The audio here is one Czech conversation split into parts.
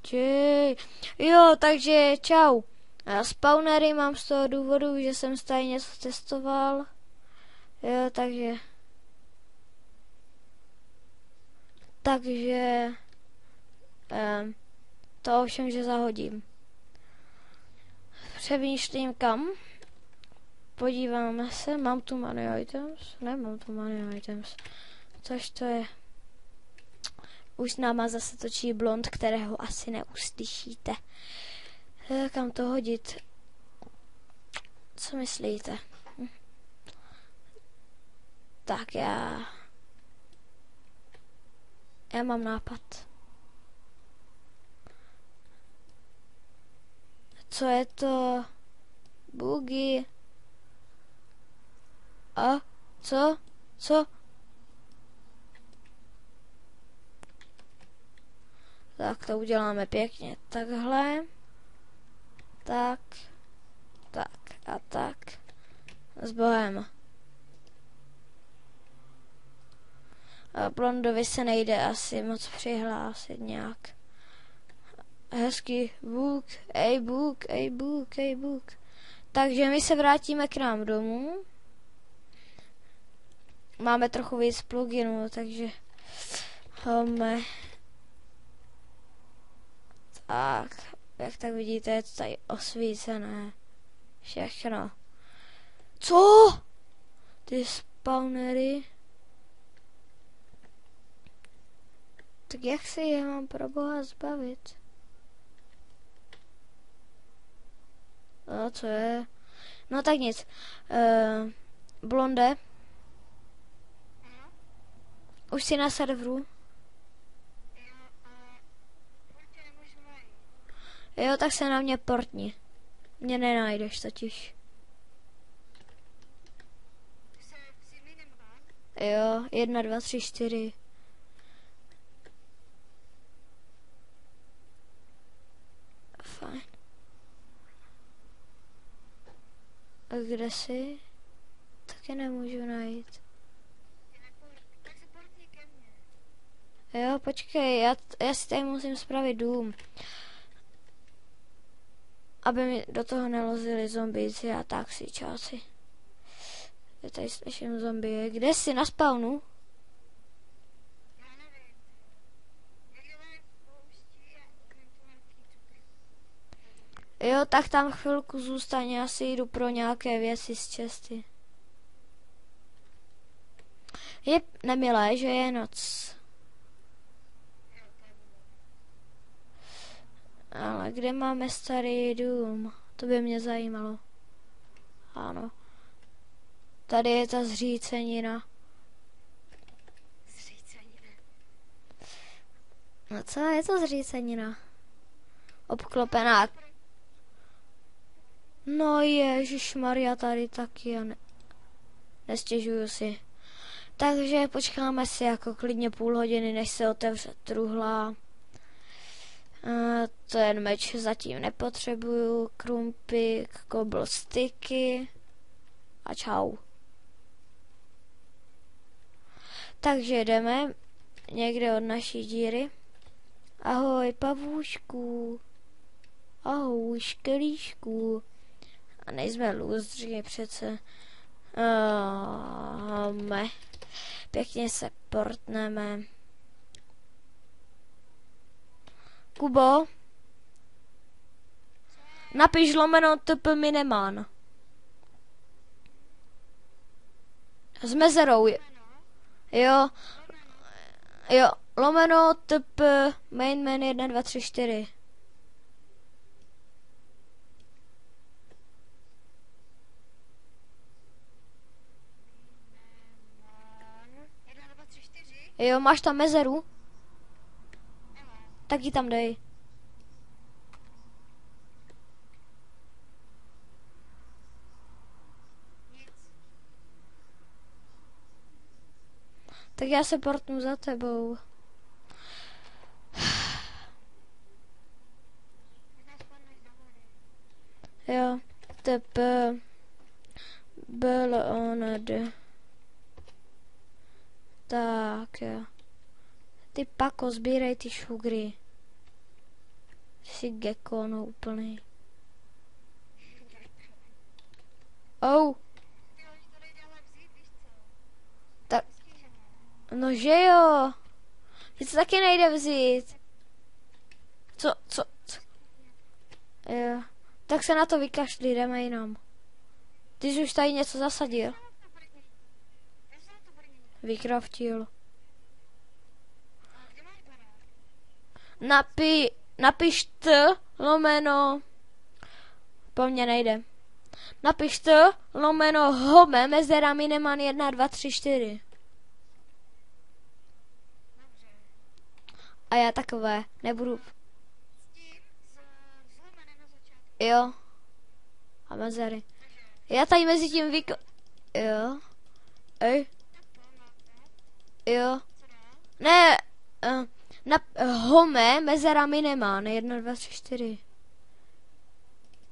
Počkej. Jo, takže čau. A spawnery mám z toho důvodu, že jsem tady něco testoval. Jo, takže to ovšem, že zahodím. Přemýšlím kam. Podíváme se, mám tu money items? Nemám tu money items. Což to je? Už s náma zase točí blond, kterého asi neuslyšíte. Kam to hodit? Co myslíte? Tak já mám nápad. Co je to? Bugy. A? Co? Co? Tak to uděláme pěkně takhle. Tak. Tak a tak. S Bohem. A blondovi se nejde asi moc přihlásit nějak. Hezký bůk, ej bůk, ej bůk, ej bůk. Takže my se vrátíme k nám domů. Máme trochu víc pluginů, takže tak, jak tak vidíte, je to tady osvícené. Všechno. Co? Ty spawnery? Tak jak se je mám pro boha zbavit? No, co je? No tak nic. Blonde. Už jsi na serveru? Jo, tak se na mě portni. Mě nenajdeš totiž. Jo, 1, 2, 3, 4. Fajn. A kde jsi? Taky nemůžu najít. Jo, počkej, já si tady musím spravit dům. Aby mi do toho nelozili zombíci a taxičáci. Já tady slyším zombie. Kde jsi? Na spawnu? Jo, tak tam chvilku zůstaň, já si jdu pro nějaké věci z cesty. Je nemilé, že je noc. Ale kde máme starý dům? To by mě zajímalo. Ano. Tady je ta zřícenina. No co je to zřícenina? Obklopená. No ježišmarja, tady taky a nestěžuju si. Takže počkáme si jako klidně půl hodiny, než se otevře truhla. Ten meč zatím nepotřebuju. Krumpik, cobblesticky a čau. Takže jdeme někde od naší díry. Ahoj, pavůšku. Ahoj, škelíšku. A nejsme lůzři přece. Pěkně se portneme. Kubo, napiš lomeno TP Miniman. S mezerou. Jo. Jo, lomeno TP Mainman 1, 2, 3, 4. Jo, máš tam mezeru? Tak ji tam dej. Tak já se portnu za tebou. Jo, TP byl oned. Tak jo. Ty pako, sbírej ty šugry. Jsi gecko, no úplný. Oh. Tak, no že jo. Ty se taky nejde vzít. Co? Jo. Tak se na to vykašli, jdeme jinam. Ty jsi už tady něco zasadil. Vykraftil. Napiš t lomeno. Po mně nejde. Napiš t lomeno home mezera miniman 1, 2, 3, 4. A já takové nebudu. Jo. A mezery. Já tady mezi tím Jo. Ej. Jo. Ne. Home mezera miniman 1, 2, 3, 4.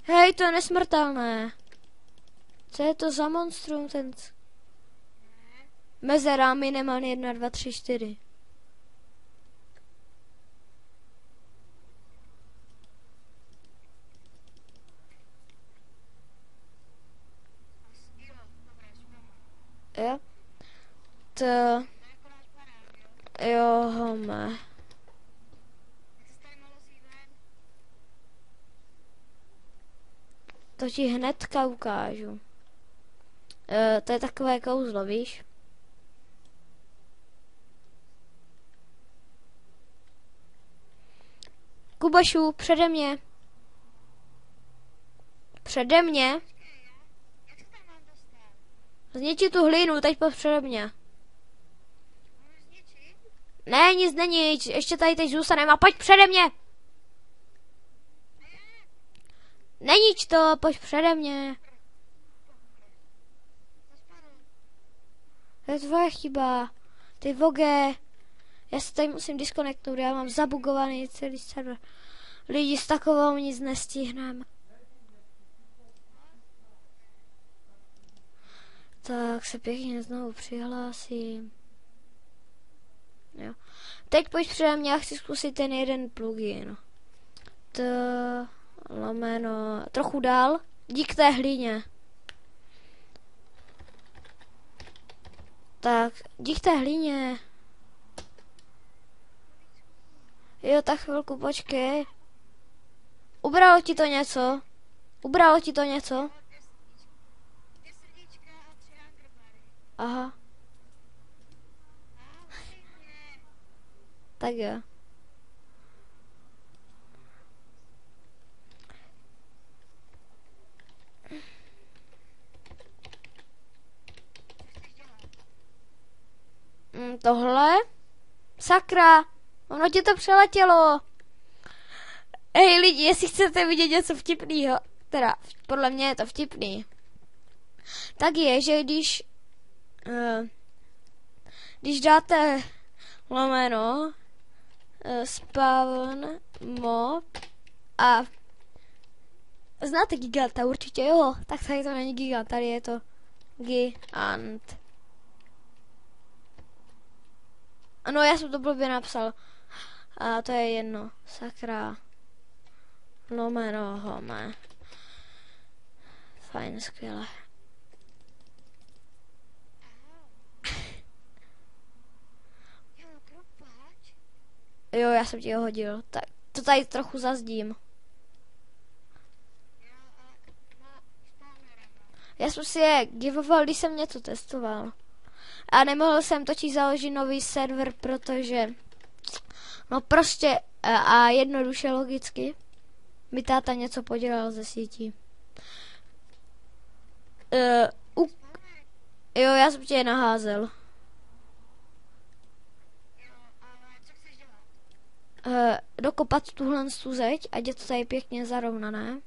Hej, to je nesmrtelné. Co je to za monstrum ten? Mezera miniman 1, 2, 3, 4. Jo. Jo, home. To ti hnedka ukážu. To je takové kouzlo, víš? Kubašu, přede mě. Přede mě. Zničit tu hlínu, teď pojď přede mě. Ne, nic není, ještě tady teď zůstaneme a pojď přede mě. Neníč to, pojď přede mě. To je tvoje chyba. Ty voge. Já se tady musím disconnectnout, já mám zabugovaný celý server. Lidi, s takovou nic nestihneme. Tak se pěkně znovu přihlásím. Jo. Teď pojď přede mě, já chci zkusit ten jeden plugin. Lomeno, trochu dál, dík té hlíně. Tak, dík té hlíně. Jo, tak chvilku počkej. Ubralo ti to něco? Ubralo ti to něco? Aha. Tak jo. Tohle? Sakra, ono ti to přeletělo. Hej lidi, jestli chcete vidět něco vtipného, teda podle mě je to vtipný, tak je, že když dáte lomeno spawn mob a znáte giganta určitě, jo, tak tady to není gigant, tady je to gigant. Ano, já jsem to blbě napsal. A to je jedno. Sakra. Lomeno home. Fajn, skvěle. Jo, já jsem ti ho hodil. Tak to tady trochu zazdím. Já jsem si je givoval, když jsem něco testoval. A nemohl jsem totiž založit nový server, protože no prostě a jednoduše logicky mi táta něco podělal ze sítí. Jo, já jsem tě je naházel. Dokopat tuhle tu zeď, ať je to tady pěkně zarovnané.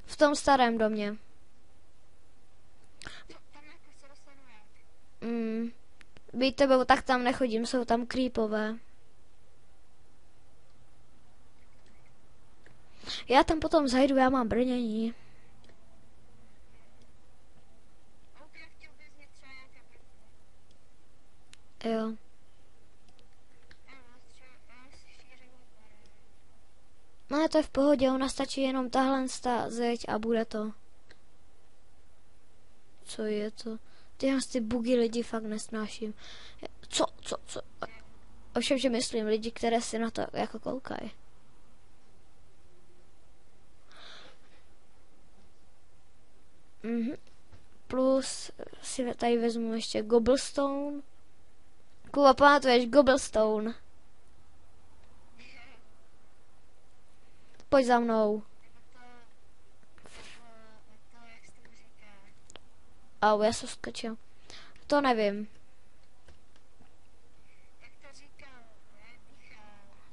V tom starém domě. Být tebou, tak tam nechodím, jsou tam creepové. Já tam potom zajdu, já mám brnění. Jo. No, to je v pohodě, ona stačí jenom tahle zeď a bude to. Co je to? Tyhle ty bugy lidi fakt nesnáším. Co? Ovšem, že myslím lidi, které si na to jako koukají. Plus si tady vezmu ještě Gobblestone. Kuba, pamatuješ Gobblestone? Pojď za mnou. Au, já jsem skočil. To nevím.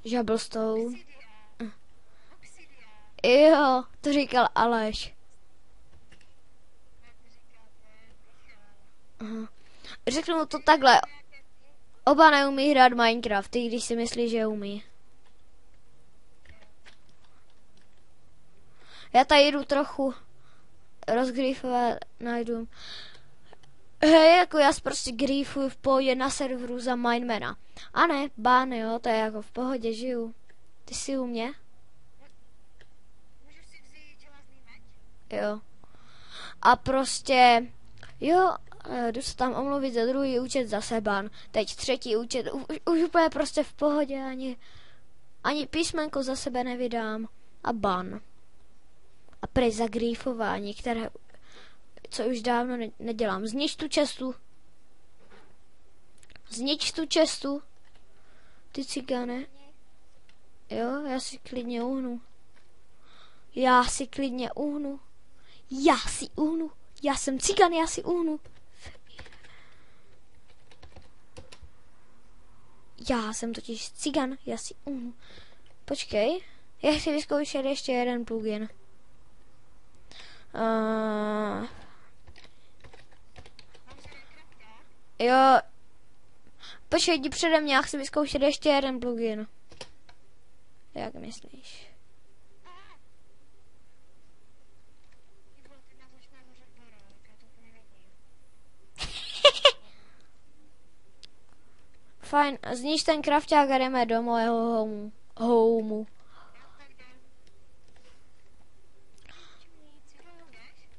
Žablstone. Jo, to říkal Aleš. Aha. Řeknu mu to takhle. Oba neumí hrát Minecraft, i když si myslí, že umí. Já tady jdu trochu rozgrýfovat, najdu. Hej, jako já prostě grýfuju v pohodě na serveru za Minemana. A ne, bán, jo, to je jako v pohodě, žiju. Ty jsi u mě? Jo. A prostě, jo, jdu se tam omluvit za druhý účet, zase ban. Teď třetí účet, už úplně prostě v pohodě, ani písmenko za sebe nevydám. A ban. A prej za grýfování, které, co už dávno nedělám. Znič tu čestu. Znič tu čestu. Ty cigane. Jo, já si klidně uhnu. Já si uhnu. Já jsem cigan, já si uhnu. Já jsem totiž cigan, já si uhnu. Počkej, já chci vyzkoušet ještě jeden plugin. Jo. Počkej, jdi přede mě, já chci vyzkoušet ještě jeden plugin. Jak myslíš? Fajn, znič ten krafťák a jdeme do mojeho homeu.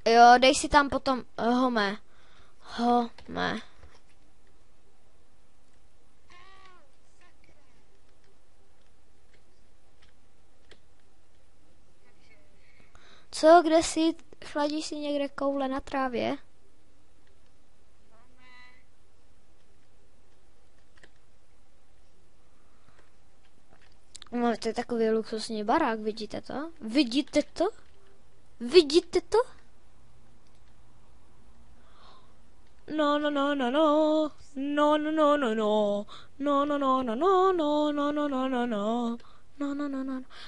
Jo, dej si tam potom home. Co, kde jsi? Chladíš si někde koule na trávě? No, to je takový luxusní barák, vidíte to? Vidíte to? Vidíte to? No.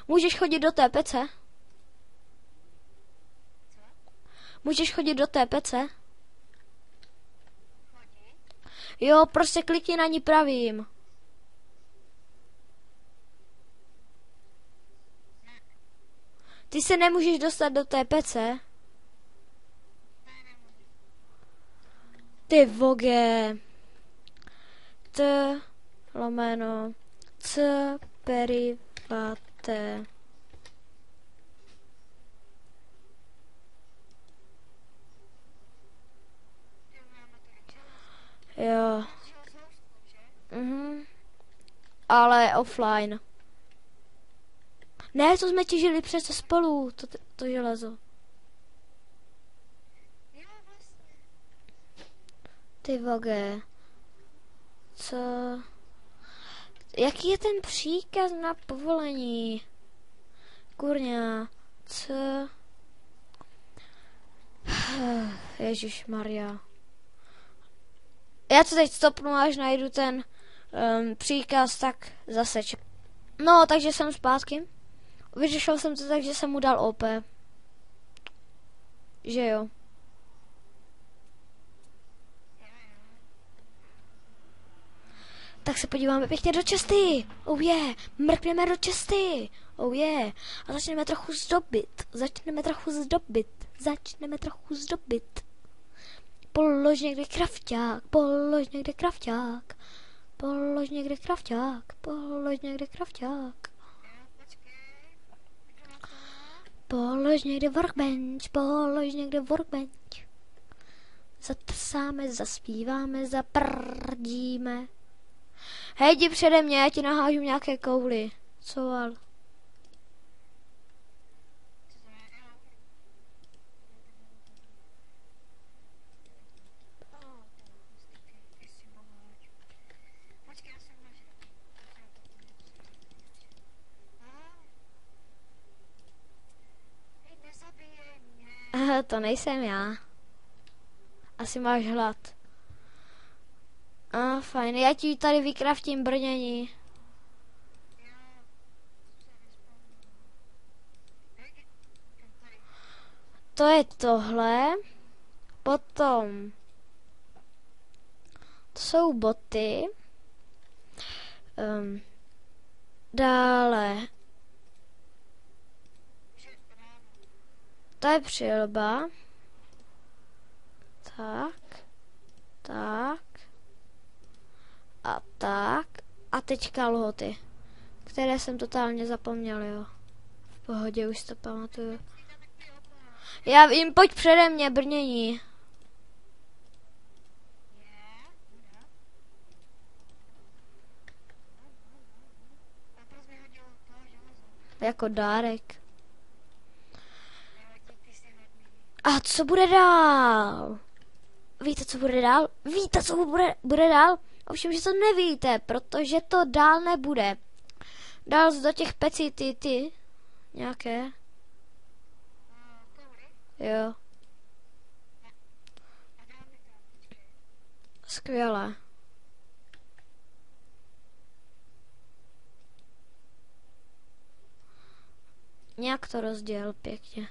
Můžeš chodit do té pece? Můžeš chodit do té pece? Jo, prostě klikni na ní pravým. Ty se nemůžeš dostat do té pece? Ty voge. C perivate. Jo. Ale offline. Ne, to jsme těžili přece spolu, to železo. Ty voge. Co? Jaký je ten příkaz na povolení? Kurňa. Co? Ježišmarja. Já to teď stopnu, až najdu ten příkaz, tak zase. No, takže jsem zpátky. Vyřešil jsem to tak, že jsem mu dal OP. Že jo. Tak se podíváme pěkně do česty. Oh yeah. Mrkneme do česty. Oh yeah. A začneme trochu zdobit. Polož někde krafťák. Polož někde workbench, polož někde workbench. Zatrsáme, zaspíváme, zaprdíme. Hej, jdi přede mě, já ti nahážu nějaké kouli. Co val? To nejsem já. Asi máš hlad. Fajn, já ti tady vykraftím brnění. To je tohle. Potom. To jsou boty. Dále. To je přilba. Tak. Tak. A tak. A teď kalhoty. Které jsem totálně zapomněl, jo. V pohodě, už to pamatuju. Já vím, pojď přede mě, brnění. Jako dárek. A co bude dál? Víte, co bude dál? Víte, co bude dál? Ovšem, že to nevíte, protože to dál nebude. Dál do těch pecí ty nějaké. Jo. Skvělé. Nějak to rozděl pěkně.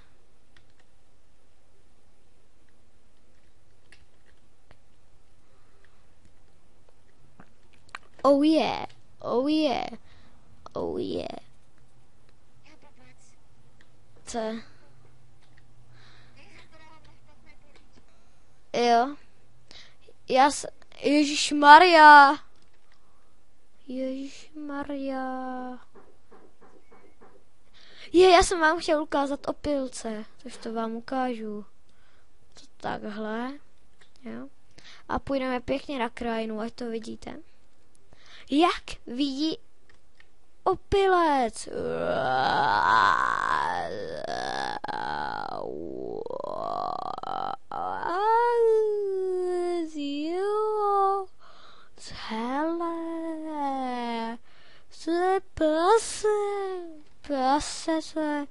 Oh yeah, oh yeah, oh yeah. Co? Jo. Ježišmarja. Ježišmarja. Já jsem vám chtěl ukázat opilce, takže to vám ukážu. To takhle, jo. A půjdeme pěkně na krajinu, ať to vidíte. Jak vidí opilec? Hele, co je prase? Prase.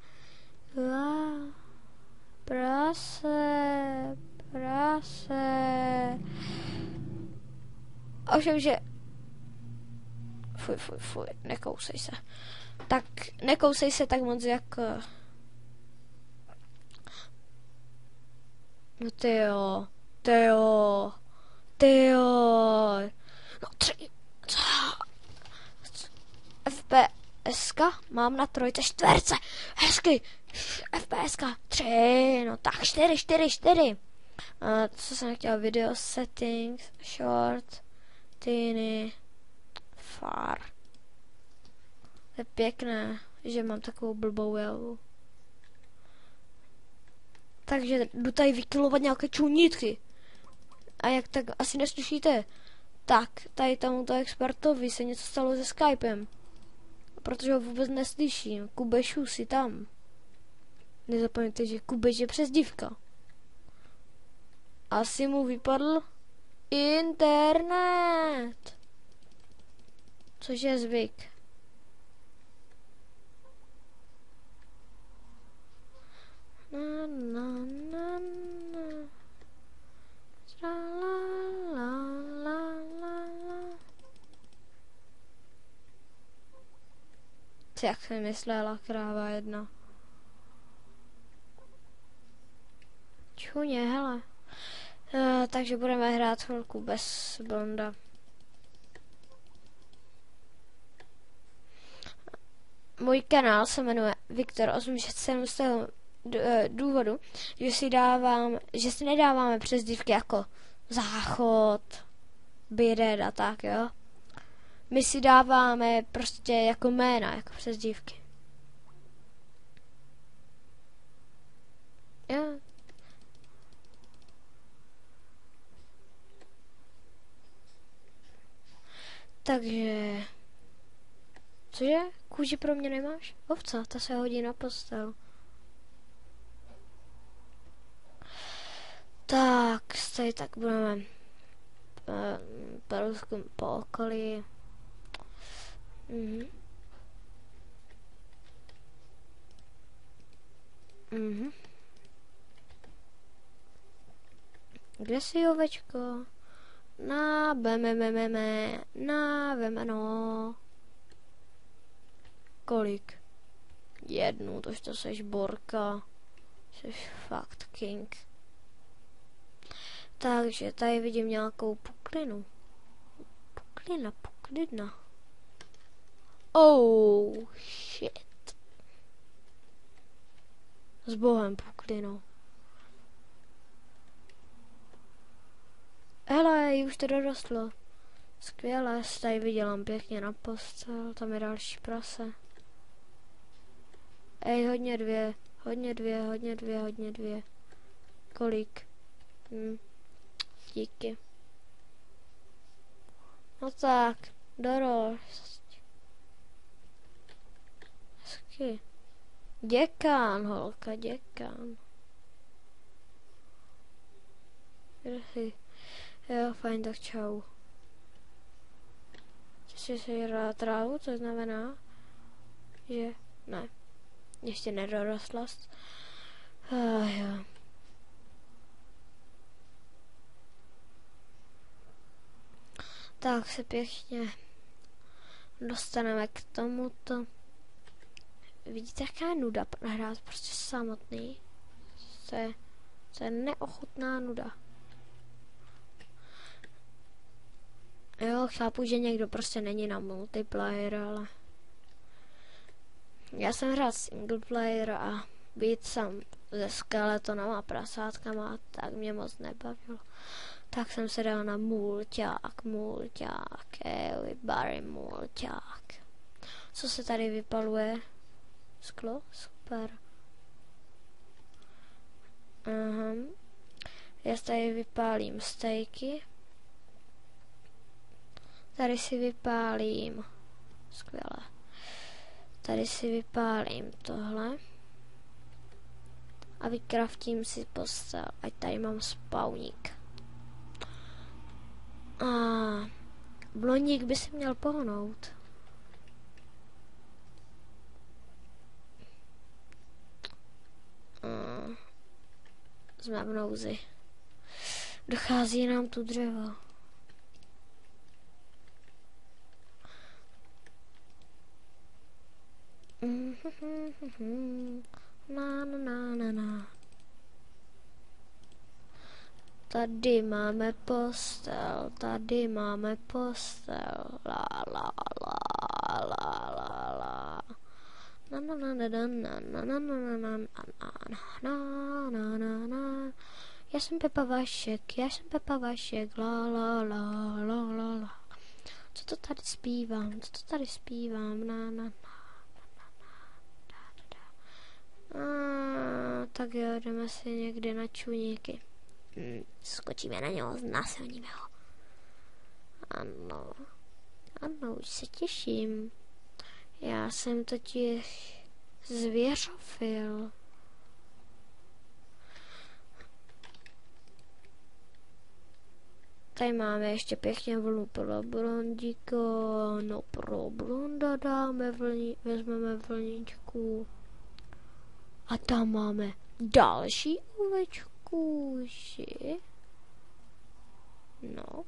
Ovšem, že fuj, nekousej se. Tak, nekousej se tak moc, jak... No tyjo. No 3... FPSka mám na 3/4. Hezky. FPSka 3, no tak 4. Co jsem chtěla? Video settings, short, teeny, far. To je pěkné, že mám takovou blbou javu. Takže jdu tady vykilovat nějaké čunítky. A jak tak asi neslyšíte, tak tady tomuto expertovi se něco stalo se Skypem. Protože ho vůbec neslyším. Kubešu si tam. Nezapomeňte, že Kubeš je přezdívka. Asi mu vypadl internet. Což je zvyk. Jak jsem myslela, kráva jedna. Čuně, hele. Takže budeme hrát chvilku bez blonda. Můj kanál se jmenuje Viktor 867 z toho důvodu, že si nedáváme přezdívky jako Záchod, Bired a tak, jo. My si dáváme prostě jako jména, jako přezdívky. Jo. Takže... Cože? Kůži pro mě nemáš? Ovca, ta se hodí na postel. Tak, tady tak budeme průzkum po okolí. Kde jsi, ovečko? Na vemeno. Kolik? Jednu, tož to seš borka. Seš fakt king. Takže tady vidím nějakou puklinu. Puklina. Oh, shit. S bohem puklinou. Hele, už to dorostlo. Skvěle, tady vydělám pěkně na postel, tam je další prase. Ej, hodně dvě. Kolik? Díky. No tak, dorost. Hezky. Děkán, holka, děkán. Jo, fajn, tak čau. Chci si hrát trávu, to znamená, že ne, ještě nedorostla. Jo. Tak se pěkně dostaneme k tomuto. Vidíte, jaká je nuda hrát prostě samotný. To je neochutná nuda. Jo, chápu, že někdo prostě není na multiplayer, ale já jsem hrál single player a být sám se skeletonama a prasátkama, tak mě moc nebavilo. Tak jsem se dal na mulťák, Barry mulťák. Co se tady vypaluje? Sklo? Super. Já tady vypálím stejky. Tady si vypálím. Skvěle. Tady si vypálím tohle. A vykraftím si postel. Ať tady mám spawník. A blondík by si měl pohnout. Jsme v nouzi. Dochází nám tu dřevo. Na. Tady máme postel. La. Já jsem Pepa Vašek, la. Co to tady zpívám? Tak jo, jdeme si někde na čuníky. Skočíme na něho, znásilníme ho. Ano, už se těším. Já jsem totiž zvěřofil. Tady máme ještě pěkně vlnu pro blondíka. No pro blonda vezmeme vlničku. A tam máme další ovečku. No.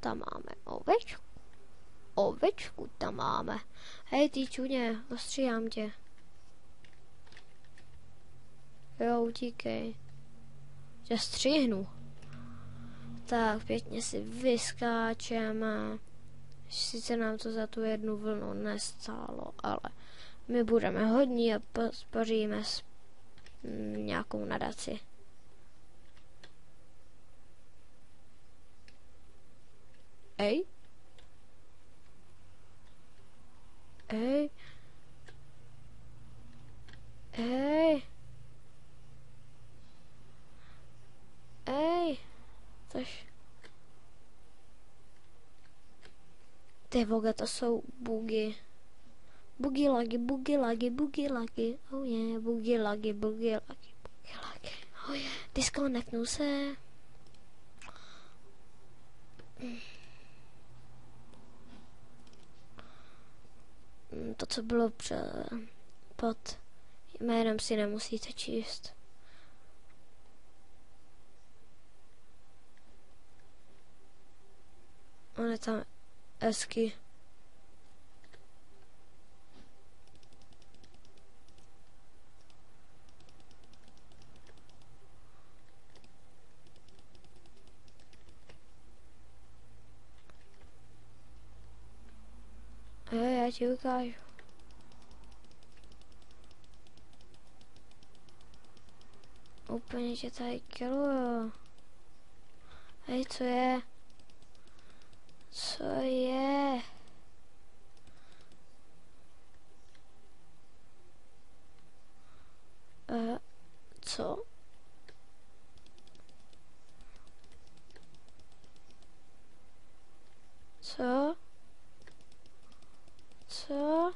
Tam máme ovečku. Ovečku tam máme. Hej, ty čuně, ostříhám tě. Jo, utíkej. Tě stříhnu. Tak, pěkně si vyskáčeme. Sice nám to za tu jednu vlnu nestálo, ale my budeme hodní a spoříme nějakou nadaci. Ej. Ty voga, to jsou bugy. Bugy lagy, bugy lagy, bugy lagy. Oh yeah, bugy lagy, bugy lagy, bugy lagy. Oh yeah, disconnectnu se. To, co bylo pod jménem, si nemusíte číst. On je tam hezky. Jo, já ti ukážu. Úplně tě tady kiluju. Hej, co je? Co je? Co? Co? Co?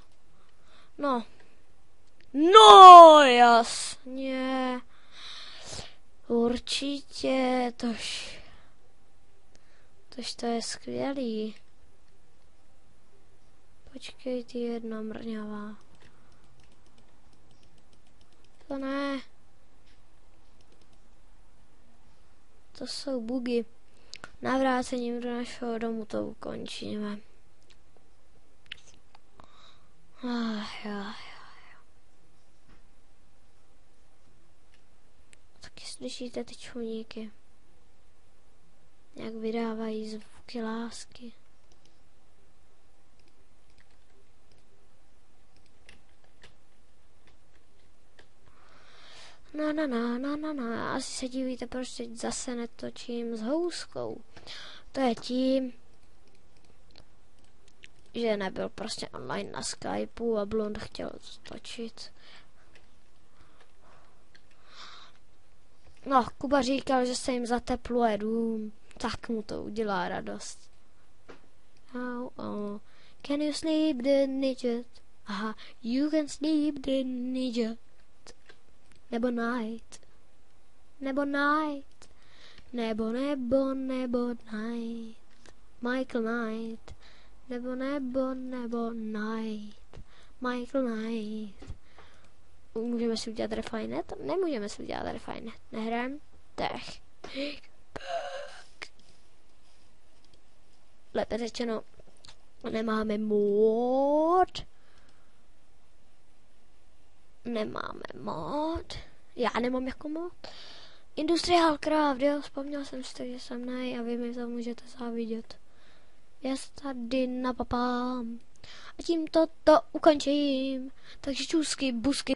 No. No, jasně. Určitě, tož to je skvělý. Počkej, ty jedna mrňavá. To ne. To jsou bugy. Navrácením do našeho domu to ukončíme. Jo. Taky slyšíte ty čuníky. Jak vydávají zvuky lásky. No. Asi se divíte, proč teď zase netočím s houskou. To je tím, že nebyl prostě online na Skypeu a Blond chtěl točit. No, Kuba říkal, že se jim zatepluje dům, tak mu to udělá radost. Oh. Can you sleep the midget? Aha, you can sleep the midget. Nebo night. Night. Michael Knight. Nebo Night. Michael Knight. Můžeme si udělat Refinet? Nemůžeme si udělat Refinet. Nehrám? Tech. Lépe řečeno, nemáme mod. Já nemám jako mod. Industrial Craft, jo, vzpomněl jsem si to, že jsem nej a vy mi to můžete závidět. Já se tady napapám. A tímto to ukončím. Takže čusky, busky.